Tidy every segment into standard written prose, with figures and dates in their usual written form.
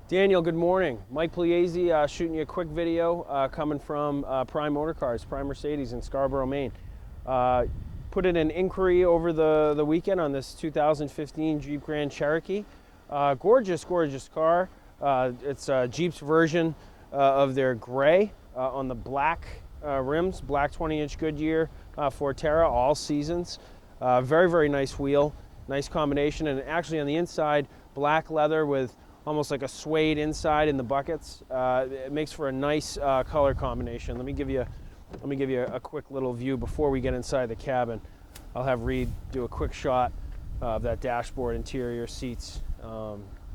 Daniel, good morning. Mike Pugliese shooting you a quick video coming from Prime Motor Cars, Prime Mercedes in Scarborough, Maine. Put in an inquiry over the weekend on this 2015 Jeep Grand Cherokee. Gorgeous, gorgeous car. It's Jeep's version of their gray on the black rims, black 20-inch Goodyear Forterra, all seasons. Very, very nice wheel, nice combination, and actually on the inside, black leather with almost like a suede inside in the buckets. It makes for a nice color combination. Let me give you a quick little view before we get inside the cabin. I'll have Reed do a quick shot of that dashboard, interior, seats.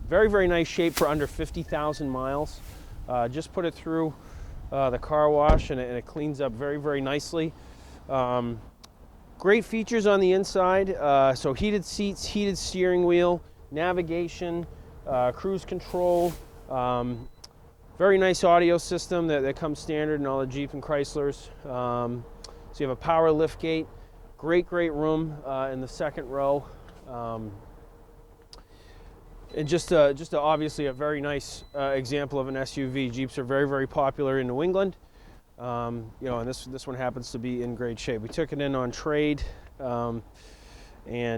Very, very nice shape for under 50,000 miles. Just put it through the car wash and it cleans up very, very nicely. Great features on the inside. So heated seats, heated steering wheel, navigation, cruise control, very nice audio system that comes standard in all the Jeep and Chryslers. So you have a power lift gate, great room in the second row, and just obviously a very nice example of an SUV. Jeeps are very, very popular in New England, and this one happens to be in great shape. We took it in on trade, and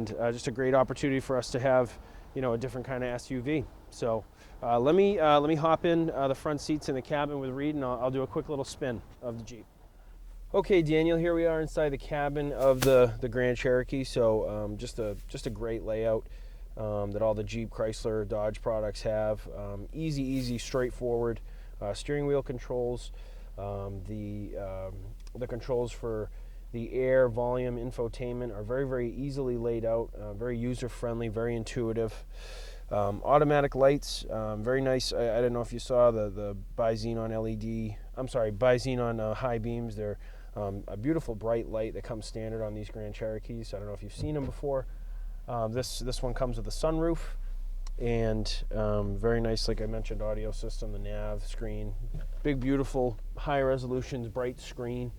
just a great opportunity for us to have a different kind of SUV. So let me hop in the front seats in the cabin with Reed, and I'll do a quick little spin of the Jeep. Okay, Daniel, here we are inside the cabin of the Grand Cherokee. So just a great layout that all the Jeep, Chrysler, Dodge products have. Easy, straightforward steering wheel controls. The controls for the air, volume, infotainment are very, very easily laid out, very user-friendly, very intuitive. Automatic lights, very nice. I don't know if you saw the bi-xenon LED, bi-xenon high beams. They're a beautiful bright light that comes standard on these Grand Cherokees. I don't know if you've seen them before. This one comes with a sunroof and very nice, like I mentioned, audio system, the nav screen, big, beautiful, high resolutions, bright screen.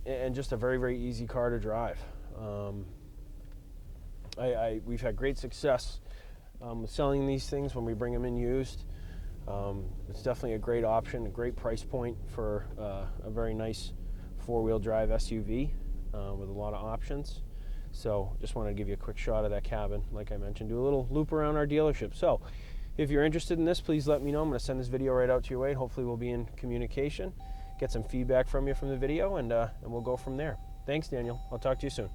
And just a very, very easy car to drive. We've had great success with selling these things when we bring them in used. It's definitely a great option, a great price point for a very nice four-wheel drive SUV with a lot of options. So just wanted to give you a quick shot of that cabin. Like I mentioned, do a little loop around our dealership. So if you're interested in this, please let me know. I'm going to send this video right out to your way. Hopefully we'll be in communication, get some feedback from you from the video, and we'll go from there. Thanks, Daniel. I'll talk to you soon.